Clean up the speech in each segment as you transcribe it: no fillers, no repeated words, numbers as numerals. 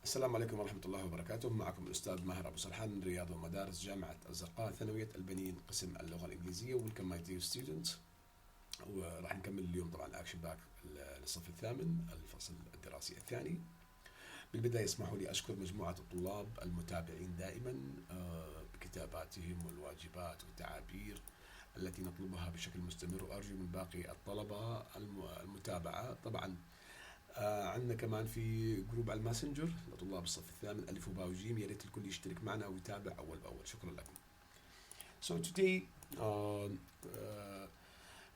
السلام عليكم ورحمة الله وبركاته. معكم الأستاذ ماهر أبو سرحان، رياض ومدارس جامعة الزرقاء، ثانوية البنين، قسم اللغة الإنجليزية. Welcome my dear students. وراح نكمل اليوم طبعا الأكشن باك للصف الثامن، الفصل الدراسي الثاني. بالبداية اسمحوا لي أشكر مجموعة الطلاب المتابعين دائما بكتاباتهم والواجبات والتعابير التي نطلبها بشكل مستمر، وأرجو من باقي الطلبة المتابعة. طبعا عندنا كمان في جروب على الماسنجر لطلاب الصف الثامن ألف وباء وجيم، يا ريت الكل يشترك معنا ويتابع أول بأول. شكرا لكم. So today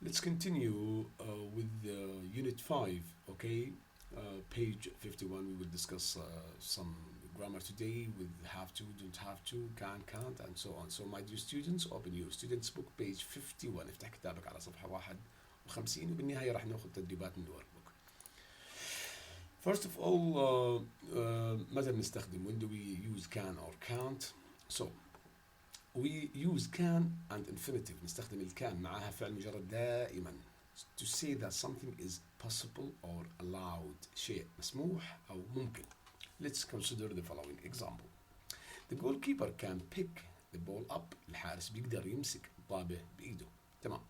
let's continue with Unit 5, okay? Page 51, we will discuss some grammar today with have to, don't have to, can, can't, and so on. So my dear students, open your students book page 51. افتح كتابك على صفحة 51 وبالنهاية راح ناخذ تدريبات من الورك بوك. First of all, متى بنستخدم؟ when do we use can or can't? So we use can and infinitive. نستخدم الكان معها فعل مجرد دائما to say that something is possible or allowed. شيء مسموح أو ممكن. Let's consider the following example. The goalkeeper can pick the ball up. الحارس بيقدر يمسك الطابة بإيده. تمام.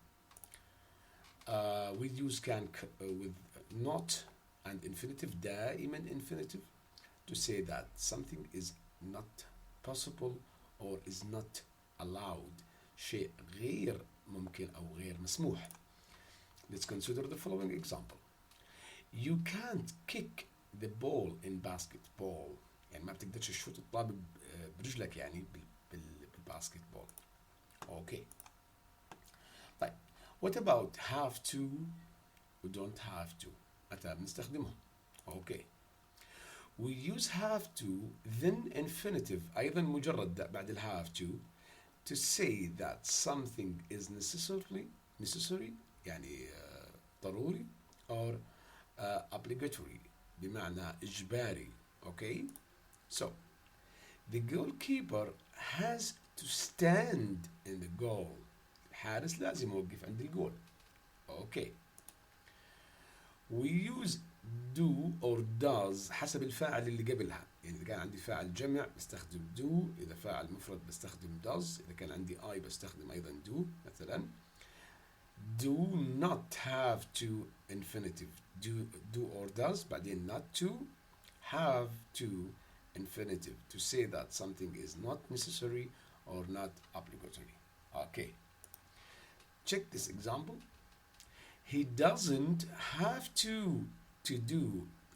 We use can with not and infinitive, دائما infinitive, to say that something is not possible or is not allowed. شيء غير ممكن أو غير مسموح. Let's consider the following example. You can't kick the ball in basketball. يعني ما بتقدرش تشوت الطابة برجلك يعني بالباسكت بول. Okay. طيب. What about have to و don't have to؟ متى بنستخدمهم؟ Okay. We use have to then infinitive أيضا مجرد بعد ال have to say that something is necessary يعني ضروري or obligatory بمعنى إجباري. Okay. So the goalkeeper has to stand in the goal. الحارس لازم يوقف عند الجول. Okay. We use do or does حسب الفاعل اللي قبلها. يعني إذا كان عندي فاعل جمع بستخدم do، إذا فاعل مفرد بستخدم does، إذا كان عندي I بستخدم أيضا do. مثلا do not have to infinitive do or does، بعدين not to have to infinitive to say that something is not necessary or not obligatory. Okay. Check this example. He doesn't have to do.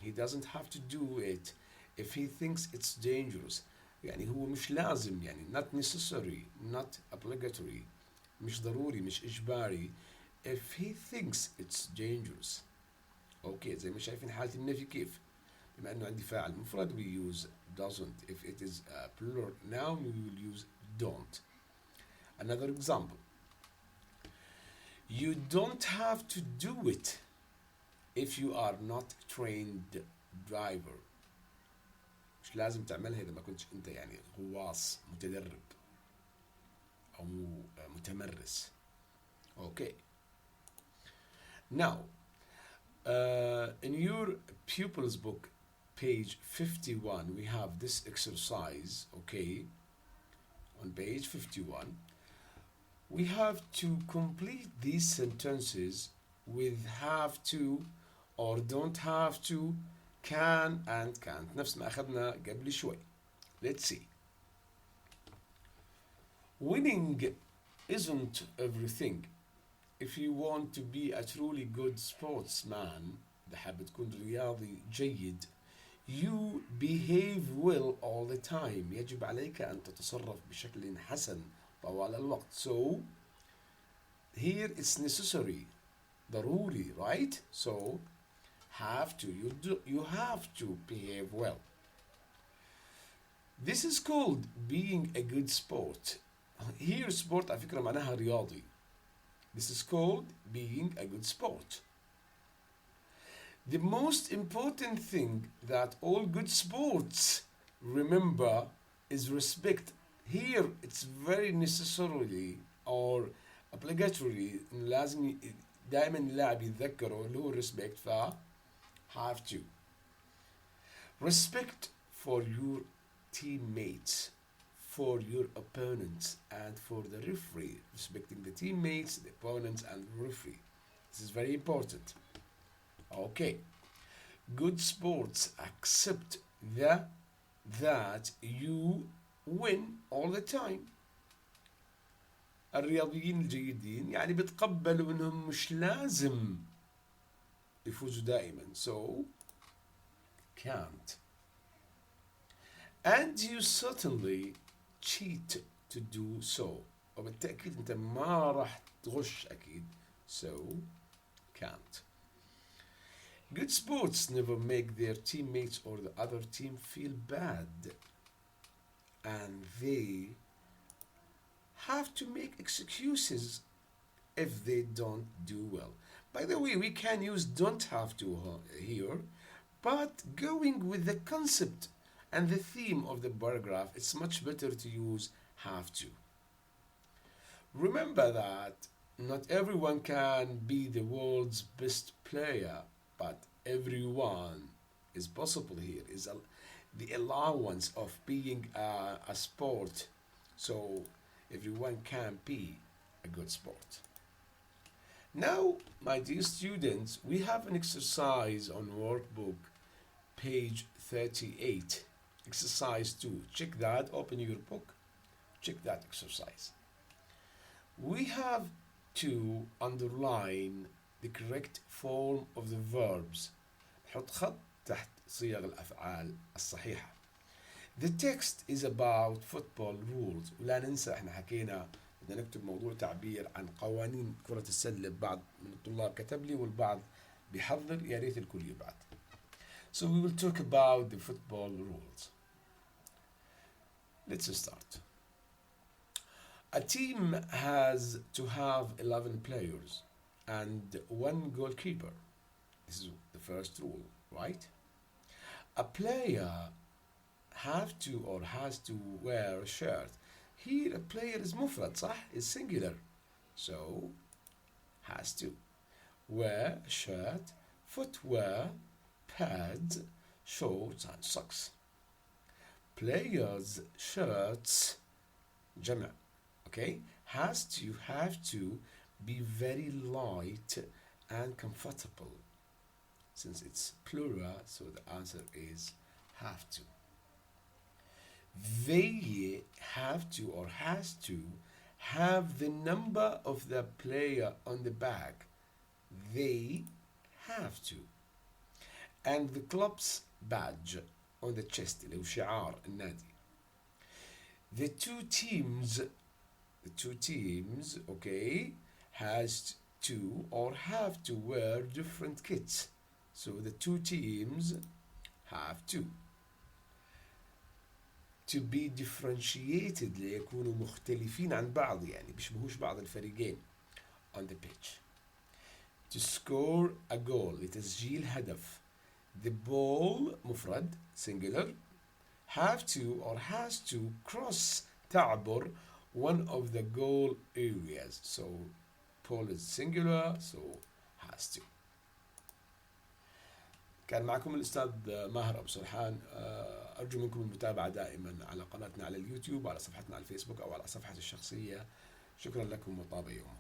He doesn't have to do it if he thinks it's dangerous. يعني هو مش لازم، يعني not necessary, not obligatory، مش ضروري، مش إجباري if he thinks it's dangerous. Okay. زي ما شايفين حالة النفي كيف؟ بما أنه عندي فاعل مفرد we use doesn't. If it is a plural noun we will use don't. Another example. You don't have to do it if you are not trained driver. مش لازم تعملها إذا ما كنتش أنت يعني غواص متدرب أو متمرس. Okay. Now, in your pupils book, page 51, we have this exercise. Okay. On page 51. We have to complete these sentences with have to or don't have to, can and can't. نفس ما أخذنا قبل شوي. Let's see. Winning isn't everything. If you want to be a truly good sportsman, إذا حابب تكون رياضي جيد, you behave well all the time. يجب عليك أن تتصرف بشكل حسن طوال الوقت. So here it's necessary, ضروري, right? So have to, you have to behave well. This is called being a good sport. Here sport على فكرة معناها رياضي. This is called being a good sport. The most important thing that all good sports remember is respect. Here it's very necessarily or obligatory لازم دائما اللاعب يتذكره اللي هو respect ف have to. Respect for your teammates, for your opponents, and for the referee. Respecting the teammates, the opponents, and the referee. This is very important. Okay. Good sports accept that you win all the time. الرياضيين الجيدين يعني بتقبلوا انهم مش لازم يفوزوا دائما. So can't. And you certainly cheat to do so. وبالتأكيد انت ما راح تغش اكيد. So can't. Good sports never make their teammates or the other team feel bad. And they have to make excuses if they don't do well. By the way, we can use don't have to here, but going with the concept and the theme of the paragraph, it's much better to use have to. Remember that not everyone can be the world's best player, but everyone is possible here. Is the allowance of being a sport, so everyone can be a good sport. Now, my dear students, we have an exercise on workbook page 38. Exercise 2. Check that, open your book, check that exercise. We have to underline the correct form of the verbs. نحط خط تحت صيغ الأفعال الصحيحة. The text is about football rules. ولا ننسى احنا حكينا بدنا نكتب موضوع تعبير عن قوانين كرة السلة. بعض من الطلاب كتب لي والبعض بيحضر، يا ريت الكل يبعت. So we will talk about the football rules. Let's start. A team has to have 11 players and one goalkeeper. This is the first rule, right? A player have to or has to wear a shirt. Here a player is مفرد صح? Is singular. So has to wear a shirt, footwear, pads, shorts and socks. Players' shirts جمع. Okay, have to be very light and comfortable. Since it's plural, so the answer is have to. They have to or has to have the number of the player on the back. They have to. And the club's badge on the chest, اللي هو شعار النادي. The two teams, okay, has to or have to wear different kits. So the two teams have to be differentiated ليكونوا مختلفين عن بعض، يعني بيشبهوش بعض الفريقين on the pitch. To score a goal لتسجيل هدف. The ball مفرد singular have to or has to cross تعبر one of the goal areas. So ball is singular, so has to. كان معكم الأستاذ ماهر أبو سرحان. أرجو منكم المتابعة دائما على قناتنا على اليوتيوب وعلى صفحتنا على الفيسبوك أو على صفحتي الشخصية. شكرا لكم وطاب يومكم.